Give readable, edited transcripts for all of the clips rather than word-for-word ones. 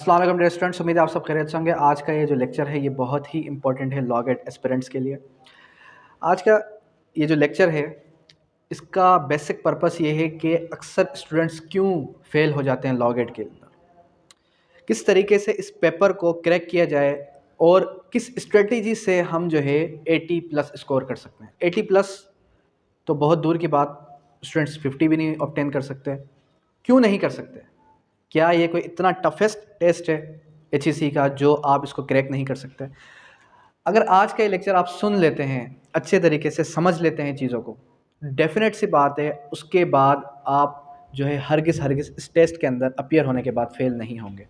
अस्सलाम वालेकुम dear students, उम्मीद है आप सब खैरियत से होंगे। आज का ये जो लेक्चर है ये बहुत ही इंपॉर्टेंट है लॉ गेट एस्पिरेंट्स के लिए। आज का ये जो लेक्चर है इसका बेसिक पर्पस ये है कि अक्सर स्टूडेंट्स क्यों फेल हो जाते हैं लॉ गेट के अंदर, किस तरीके से इस पेपर को क्रैक किया जाए और किस स्ट्रेटजी से हम जो है 80+ स्कोर कर सकते हैं। 80+ तो बहुत दूर की बात, स्टूडेंट्स 50 भी नहीं ऑब्टेन कर सकते। क्यों नहीं कर सकते? क्या ये कोई इतना टफेस्ट टेस्ट है HEC का जो आप इसको क्रैक नहीं कर सकते? अगर आज का ये लेक्चर आप सुन लेते हैं, अच्छे तरीके से समझ लेते हैं चीज़ों को, डेफिनेट सी बात है उसके बाद आप जो है हरगिज़ हरगिज़ इस टेस्ट के अंदर अपीयर होने के बाद फेल नहीं होंगे।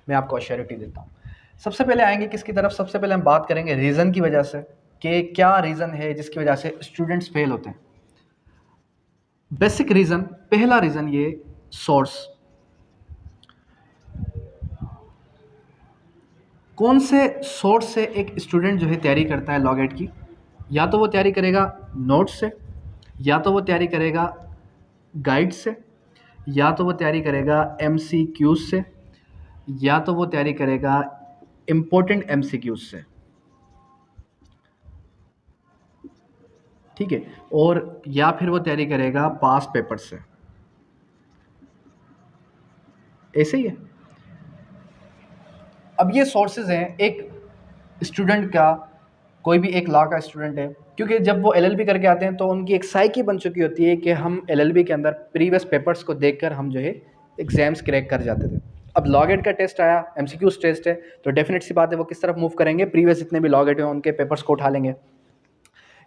मैं आपको अश्योरिटी देता हूँ। सबसे पहले आएंगे किसकी तरफ? सबसे पहले हम बात करेंगे रीज़न की वजह से कि क्या रीज़न है जिसकी वजह से स्टूडेंट्स फेल होते हैं। बेसिक रीज़न, पहला रीज़न ये सोर्स। कौन से सोर्स से एक स्टूडेंट जो है तैयारी करता है लॉ गेट की? या तो वो तैयारी करेगा नोट्स से, या तो वो तैयारी करेगा गाइड से, या तो वो तैयारी करेगा MCQs से, या तो वो तैयारी करेगा इम्पोर्टेंट MCQs से। ठीक है, और या फिर वो तैयारी करेगा पास पेपर से। ऐसे ही है। अब ये सोर्सेज हैं एक स्टूडेंट का, कोई भी एक लॉ का स्टूडेंट है, क्योंकि जब वो LLB करके आते हैं तो उनकी एक साइकी बन चुकी होती है कि हम LLB के अंदर प्रीवियस पेपर्स को देखकर हम जो है एग्जाम्स क्रैक कर जाते थे। अब लॉ गेट का टेस्ट आया, MCQs टेस्ट है, तो डेफिनेट सी बात है वो किस तरफ मूव करेंगे? प्रीवियस जितने भी लॉ गेट हैं उनके पेपर्स को उठा लेंगे,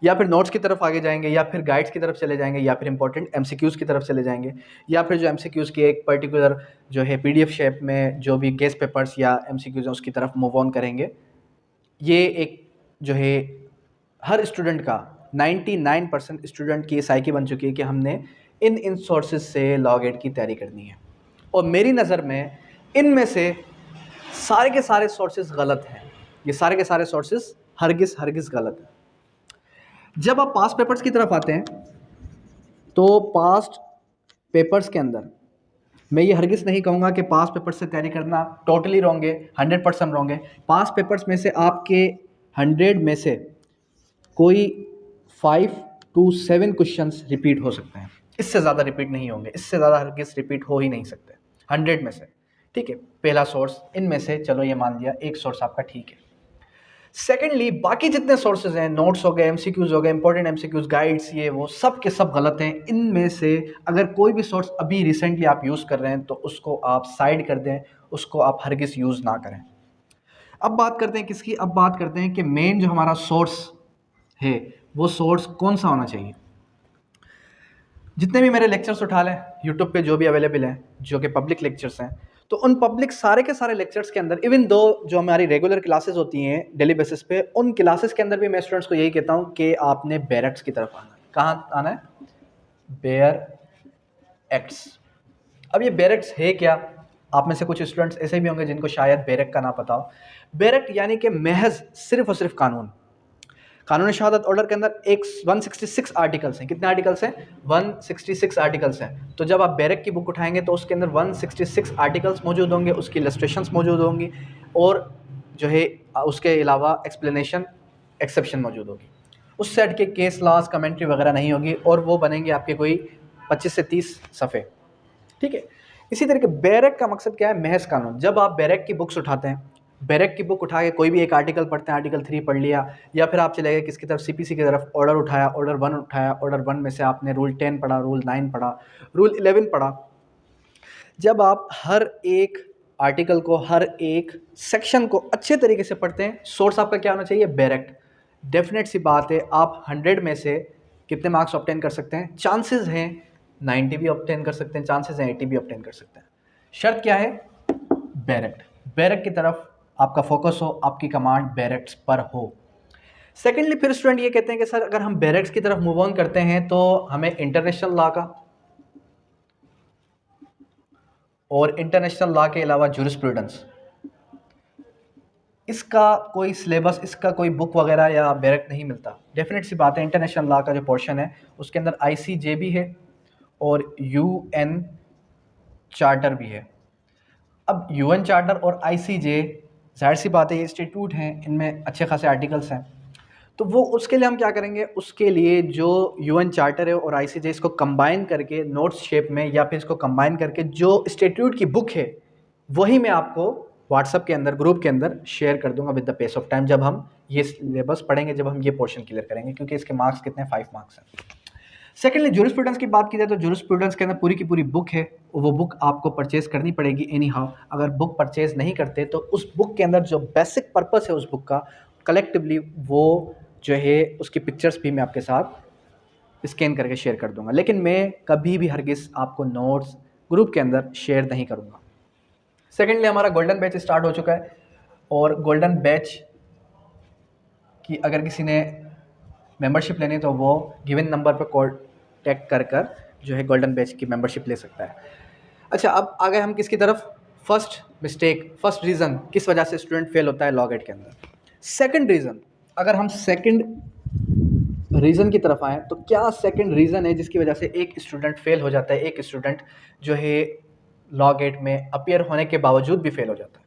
या फिर नोट्स की तरफ आगे जाएंगे, या फिर गाइड्स की तरफ चले जाएंगे, या फिर इंपॉर्टेंट MCQs की तरफ चले जाएंगे, या फिर जो MCQs की एक पर्टिकुलर जो है PDF शेप में जो भी गेस्ट पेपर्स या MCQs हैं उसकी तरफ मूव ऑन करेंगे। ये एक जो है हर स्टूडेंट का 99% स्टूडेंट की साइकी बन चुकी है कि हमने इन सोर्सेज से लॉ गेट की तैयारी करनी है। और मेरी नज़र में इनमें से सारे के सारे सोर्सेज गलत हैं। ये सारे के सारे सोर्सेज हरगिज़ गलत हैं। जब आप पास्ट पेपर्स की तरफ आते हैं तो पास्ट पेपर्स के अंदर मैं ये हरगिज़ नहीं कहूँगा कि पास पेपर से तैयारी करना टोटली रॉन्ग है, 100% रॉन्ग है। पास पेपर्स में से आपके 100 में से कोई 5 to 7 क्वेश्चंस रिपीट हो सकते हैं, इससे ज़्यादा रिपीट नहीं होंगे, इससे ज़्यादा हरगिज़ रिपीट हो ही नहीं सकते 100 में से। ठीक है, पहला सोर्स इनमें से चलो ये मान लिया एक सोर्स आपका ठीक है। सेकेंडली बाकी जितने सोर्सेज हैं, नोट्स हो गए, MCQs हो गए, इंपॉर्टेंट MCQs, गाइड्स, ये वो सब के सब गलत हैं। इनमें से अगर कोई भी सोर्स अभी रिसेंटली आप यूज़ कर रहे हैं तो उसको आप साइड कर दें, उसको आप हरगिज़ यूज़ ना करें। अब बात करते हैं किसकी? अब बात करते हैं कि मेन जो हमारा सोर्स है वो सोर्स कौन सा होना चाहिए। जितने भी मेरे लेक्चर्स उठा लें यूट्यूब पे जो भी अवेलेबल हैं, जो कि पब्लिक लेक्चर्स हैं, तो उन पब्लिक सारे के सारे लेक्चर्स के अंदर, इवन दो जो हमारी रेगुलर क्लासेस होती हैं डेली बेसिस पे, उन क्लासेस के अंदर भी मैं स्टूडेंट्स को यही कहता हूँ कि आपने बैरेक्ट्स की तरफ आना है। कहाँ आना है? Bear acts. अब ये बैरेक्ट्स है क्या? आप में से कुछ स्टूडेंट्स ऐसे भी होंगे जिनको शायद बैरेक्ट का ना पता हो। बैरेक्ट यानी कि महज सिर्फ और सिर्फ कानून। कानूनी शहादत ऑर्डर के अंदर एक 166 आर्टिकल्स हैं। कितने आर्टिकल्स हैं? 166 आर्टिकल्स हैं। तो जब आप बैरक की बुक उठाएंगे तो उसके अंदर 166 आर्टिकल्स मौजूद होंगे, उसकी इलस्ट्रेशंस मौजूद होंगी, और जो है उसके अलावा एक्सप्लेनेशन, एक्सेप्शन मौजूद होगी। उस सेट के केस लॉज, कमेंट्री वगैरह नहीं होगी, और वो बनेंगे आपके कोई 25 से 30 सफ़े। ठीक है, इसी तरीके बैरक का मकसद क्या है? महज कानून। जब आप बैरक की बुक्स उठाते हैं, बैरक की बुक उठा के कोई भी एक आर्टिकल पढ़ते हैं, आर्टिकल 3 पढ़ लिया, या फिर आप चले गए किसकी तरफ? CPC की तरफ, ऑर्डर उठाया, ऑर्डर 1 उठाया, ऑर्डर 1 में से आपने रूल 10 पढ़ा, रूल 9 पढ़ा, रूल 11 पढ़ा। जब आप हर एक आर्टिकल को, हर एक सेक्शन को अच्छे तरीके से पढ़ते हैं, सोर्स आपका क्या होना चाहिए? बैरक। डेफिनेट सी बात है आप 100 में से कितने मार्क्स ऑब्टेन कर सकते हैं? चांसेस हैं 90 भी ऑब्टेन कर सकते हैं, चांसेस हैं 80 भी ऑब्टेन कर सकते हैं। शर्त क्या है? बैरक। बैरक की तरफ आपका फोकस हो, आपकी कमांड बैरक्स पर हो। सेकेंडली फिर स्टूडेंट ये कहते हैं कि सर अगर हम बैरक्स की तरफ मूव ऑन करते हैं तो हमें इंटरनेशनल लॉ का और इंटरनेशनल लॉ के अलावा जूरिस्प्रूडेंस, इसका कोई सिलेबस, इसका कोई बुक वगैरह या बैरक नहीं मिलता। डेफिनेट सी बात है इंटरनेशनल लॉ का जो पोर्शन है उसके अंदर ICJ भी है और UN चार्टर भी है। अब यूएन चार्टर और आईसीजे, ज़ाहिर सी बात है ये इंस्टीट्यूट हैं, इनमें अच्छे खासे आर्टिकल्स हैं, तो वो उसके लिए हम क्या करेंगे, उसके लिए जो यूएन चार्टर है और आईसीजे, इसको कंबाइन करके नोट्स शेप में या फिर इसको कंबाइन करके जो इंस्टीट्यूट की बुक है वही मैं आपको व्हाट्सअप के अंदर, ग्रुप के अंदर शेयर कर दूंगा with the pace of time, जब हम ये सिलेबस पढ़ेंगे, जब हम ये पोर्शन क्लियर करेंगे, क्योंकि इसके मार्क्स कितने 5 मार्क्स हैं। सेकेंडली जूरिस्प्रूडेंस की बात की जाए तो जूरिस्प्रूडेंस के अंदर पूरी की पूरी बुक है, वो बुक आपको परचेज करनी पड़ेगी एनी हाउ। अगर बुक परचेज नहीं करते तो उस बुक के अंदर जो बेसिक पर्पस है उस बुक का, कलेक्टिवली वो जो है उसकी पिक्चर्स भी मैं आपके साथ स्कैन करके शेयर कर दूंगा, लेकिन मैं कभी भी हरगिज़ आपको नोट्स ग्रुप के अंदर शेयर नहीं करूँगा। सेकेंडली हमारा गोल्डन बैच स्टार्ट हो चुका है, और गोल्डन बैच की अगर किसी ने मेंबरशिप लेनी है तो वो गिवन नंबर पर कॉन्टैक्ट कर जो है गोल्डन बैच की मेंबरशिप ले सकता है। अच्छा, अब आ गए हम किसकी तरफ, फर्स्ट मिस्टेक, फर्स्ट रीज़न किस वजह से स्टूडेंट फेल होता है लॉ गेट के अंदर। सेकंड रीज़न, अगर हम सेकंड रीज़न की तरफ आएँ तो क्या सेकंड रीज़न है जिसकी वजह से एक स्टूडेंट फेल हो जाता है, एक स्टूडेंट जो है लॉ गेट में अपीयर होने के बावजूद भी फेल हो जाता है।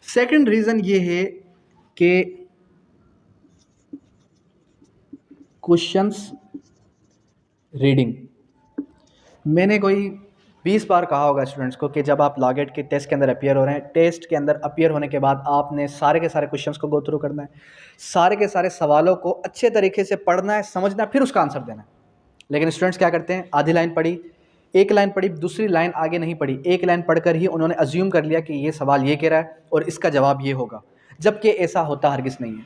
सेकंड रीज़न ये है कि क्वेश्चंस रीडिंग। मैंने कोई 20 बार कहा होगा स्टूडेंट्स को कि जब आप लॉ गेट के टेस्ट के अंदर अपीयर हो रहे हैं, टेस्ट के अंदर अपीयर होने के बाद आपने सारे के सारे क्वेश्चंस को गो थ्रू करना है, सारे के सारे सवालों को अच्छे तरीके से पढ़ना है, समझना है, फिर उसका आंसर देना है। लेकिन स्टूडेंट्स क्या करते हैं, आधी लाइन पढ़ी, एक लाइन पढ़ी, दूसरी लाइन आगे नहीं पढ़ी, एक लाइन पढ़कर ही उन्होंने अज्यूम कर लिया कि ये सवाल ये कह रहा है और इसका जवाब ये होगा, जबकि ऐसा होता हरगिज़ नहीं है।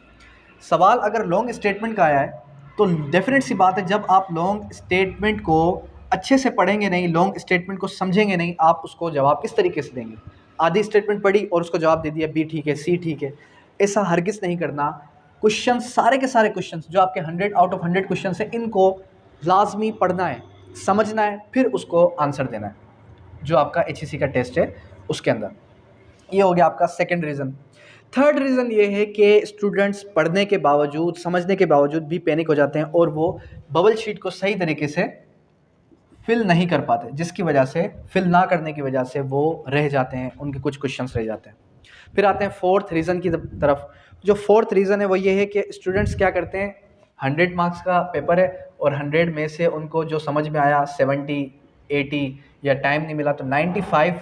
सवाल अगर लॉन्ग स्टेटमेंट का आया है तो डेफिनेट सी बात है, जब आप लॉन्ग स्टेटमेंट को अच्छे से पढ़ेंगे नहीं, लॉन्ग स्टेटमेंट को समझेंगे नहीं, आप उसको जवाब किस तरीके से देंगे। आधी स्टेटमेंट पढ़ी और उसको जवाब दे दिया बी ठीक है, सी ठीक है, ऐसा हरगिज़ नहीं करना। क्वेश्चन, सारे के सारे क्वेश्चन जो आपके 100 आउट ऑफ 100 क्वेश्चन है, इनको लाजमी पढ़ना है, समझना है, फिर उसको आंसर देना है जो आपका HEC का टेस्ट है उसके अंदर। ये हो गया आपका सेकेंड रीज़न। थर्ड रीज़न ये है कि स्टूडेंट्स पढ़ने के बावजूद, समझने के बावजूद भी पैनिक हो जाते हैं और वो बबल शीट को सही तरीके से फिल नहीं कर पाते, जिसकी वजह से, फिल ना करने की वजह से वो रह जाते हैं, उनके कुछ क्वेश्चंस रह जाते हैं। फिर आते हैं फोर्थ रीज़न की तरफ। जो फोर्थ रीज़न है वो ये है कि स्टूडेंट्स क्या करते हैं, 100 मार्क्स का पेपर है और 100 में से उनको जो समझ में आया 70, 80, या टाइम नहीं मिला तो 95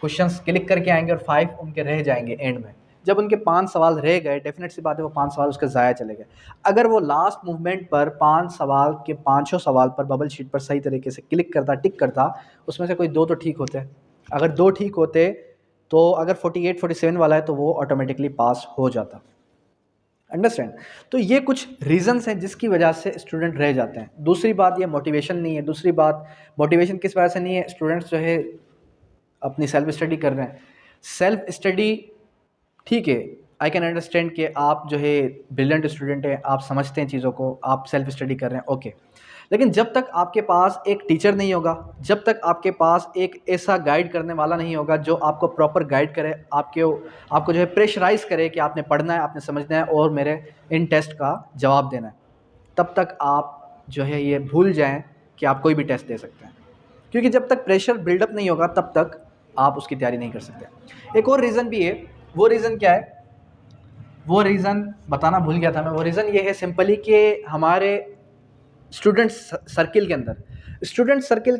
क्वेश्चंस क्लिक करके आएंगे और 5 उनके रह जाएंगे एंड में। जब उनके 5 सवाल रह गए, डेफिनेट सी बात है वो 5 सवाल उसके ज़ाया चले गए। अगर वो लास्ट मूवमेंट पर 5 सवाल के पाँचों सवाल पर बबल शीट पर सही तरीके से क्लिक करता, टिक करता, उसमें से कोई 2 तो ठीक होते। अगर 2 ठीक होते तो अगर 48, 47 वाला है तो वो ऑटोमेटिकली पास हो जाता। अंडरस्टैंड। तो ये कुछ रीजंस हैं जिसकी वजह से स्टूडेंट रह जाते हैं। दूसरी बात ये मोटिवेशन नहीं है। दूसरी बात मोटिवेशन किस वजह से नहीं है, स्टूडेंट्स जो है अपनी सेल्फ स्टडी कर रहे हैं। सेल्फ स्टडी ठीक है, आई कैन अंडरस्टैंड कि आप जो है ब्रिलियंट स्टूडेंट हैं, आप समझते हैं चीज़ों को, आप सेल्फ स्टडी कर रहे हैं, ओके। लेकिन जब तक आपके पास एक टीचर नहीं होगा, जब तक आपके पास एक ऐसा गाइड करने वाला नहीं होगा जो आपको प्रॉपर गाइड करे, आपको जो है प्रेशराइज करे कि आपने पढ़ना है, आपने समझना है और मेरे इन टेस्ट का जवाब देना है, तब तक आप जो है ये भूल जाएं कि आप कोई भी टेस्ट दे सकते हैं। क्योंकि जब तक प्रेशर बिल्डअप नहीं होगा तब तक आप उसकी तैयारी नहीं कर सकते। एक और रीज़न भी है, वो रीज़न क्या है, वो रीज़न बताना भूल गया था मैं। वो रीज़न ये है सिंपली कि हमारे स्टूडेंट सर्किल के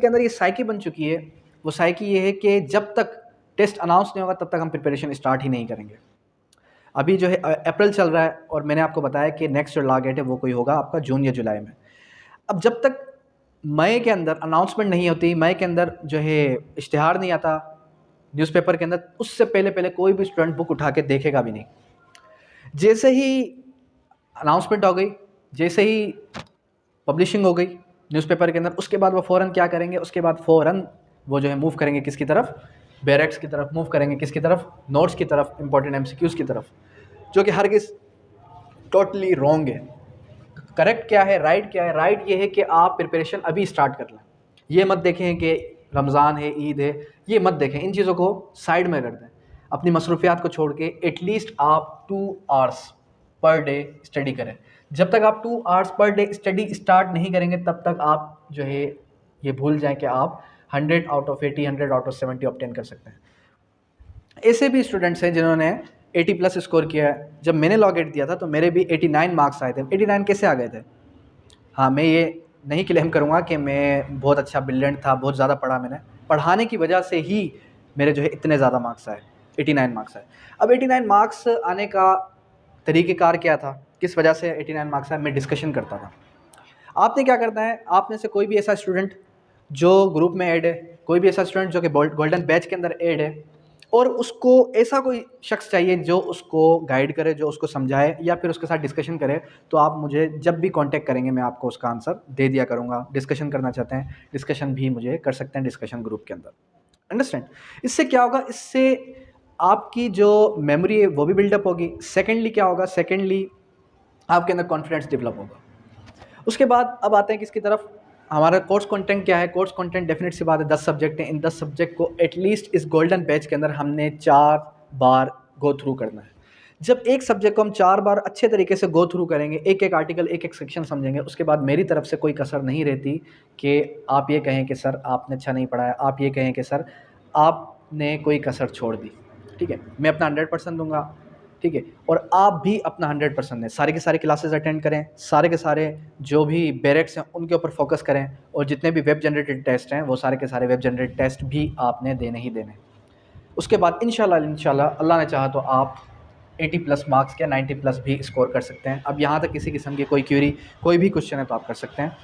अंदर ये साइकी बन चुकी है। वो साइकी ये है कि जब तक टेस्ट अनाउंस नहीं होगा तब तक हम प्रिपरेशन स्टार्ट ही नहीं करेंगे। अभी जो है अप्रैल चल रहा है और मैंने आपको बताया कि नेक्स्ट जो लॉ गेट है वो कोई होगा आपका जून या जुलाई में। अब जब तक मई के अंदर अनाउंसमेंट नहीं होती, मई के अंदर जो है इश्तिहार नहीं आता न्यूज़पेपर के अंदर, उससे पहले पहले कोई भी स्टूडेंट बुक उठा के देखेगा भी नहीं। जैसे ही अनाउंसमेंट हो गई, जैसे ही पब्लिशिंग हो गई न्यूज़पेपर के अंदर, उसके बाद वो फ़ौरन क्या करेंगे, उसके बाद फ़ौरन वो जो है मूव करेंगे किसकी तरफ, बैरेक्स की तरफ मूव करेंगे, किसकी तरफ, नोट्स की तरफ, इंपॉर्टेंट MCQs की तरफ, जो कि हरगिज़ टोटली रॉन्ग है। करेक्ट क्या है, राइट क्या है? राइट ये है कि आप प्रिपरेशन अभी स्टार्ट कर लें। ये मत देखें कि रमज़ान है, ईद है, ये मत देखें, इन चीज़ों को साइड में कर दें। अपनी मसरूफियात को छोड़ के एटलीस्ट आप 2 आवर्स पर डे स्टडी करें। जब तक आप 2 hours per day study start नहीं करेंगे तब तक आप जो है ये भूल जाएं कि आप 100 out of 80, 100 out of 70 obtain कर सकते हैं। ऐसे भी स्टूडेंट्स हैं जिन्होंने 80 प्लस स्कोर किया है। जब मैंने लॉ गेट दिया था तो मेरे भी 89 मार्क्स आए थे। 89 कैसे आ गए थे? हाँ, मैं ये नहीं क्लेम करूँगा कि मैं बहुत अच्छा ब्रिलियंट था, बहुत ज़्यादा पढ़ा मैंने। पढ़ाने की वजह से ही मेरे जो है इतने ज़्यादा मार्क्स आए, 89 मार्क्स आए। अब 89 मार्क्स आने का तरीक़ेकार क्या था, किस वजह से 89 मार्क्स आए, मैं डिस्कशन करता था। आपने क्या करना है, आप में से कोई भी ऐसा स्टूडेंट जो ग्रुप में ऐड है, कोई भी ऐसा स्टूडेंट जो कि गोल्डन बैच के अंदर ऐड है, और उसको ऐसा कोई शख्स चाहिए जो उसको गाइड करे, जो उसको समझाए या फिर उसके साथ डिस्कशन करे, तो आप मुझे जब भी कांटेक्ट करेंगे मैं आपको उसका आंसर दे दिया करूँगा। डिस्कशन करना चाहते हैं, डिस्कशन भी मुझे कर सकते हैं डिस्कशन ग्रुप के अंदर। अंडरस्टैंड? इससे क्या होगा, इससे आपकी जो मेमोरी है वो भी बिल्डअप होगी। सेकेंडली क्या होगा, सेकेंडली आपके अंदर कॉन्फिडेंस डेवलप होगा। उसके बाद अब आते हैं किसकी तरफ, हमारा कोर्स कंटेंट क्या है। कोर्स कंटेंट डेफिनेट सी बात है 10 सब्जेक्ट हैं, इन 10 सब्जेक्ट को एटलीस्ट इस गोल्डन बैच के अंदर हमने 4 बार गो थ्रू करना है। जब एक सब्जेक्ट को हम 4 बार अच्छे तरीके से गो थ्रू करेंगे, एक एक आर्टिकल, एक एक सेक्शन समझेंगे, उसके बाद मेरी तरफ से कोई कसर नहीं रहती कि आप ये कहें कि सर आपने अच्छा नहीं पढ़ाया, आप ये कहें कि सर आपने कोई कसर छोड़ दी। ठीक है, मैं अपना 100% दूंगा। ठीक है, और आप भी अपना 100% दें। सारे के सारे क्लासेस अटेंड करें, सारे के सारे जो भी बैरेक्स हैं उनके ऊपर फोकस करें, और जितने भी वेब जनरेटेड टेस्ट हैं वो सारे के सारे वेब जनरेटेड टेस्ट भी आपने देने ही देने। उसके बाद इंशाल्लाह अल्लाह ने चाहा तो आप 80 प्लस मार्क्स के 90 प्लस भी स्कोर कर सकते हैं। अब यहाँ तक किसी किस्म की कोई क्वेरी, कोई भी क्वेश्चन है तो आप कर सकते हैं।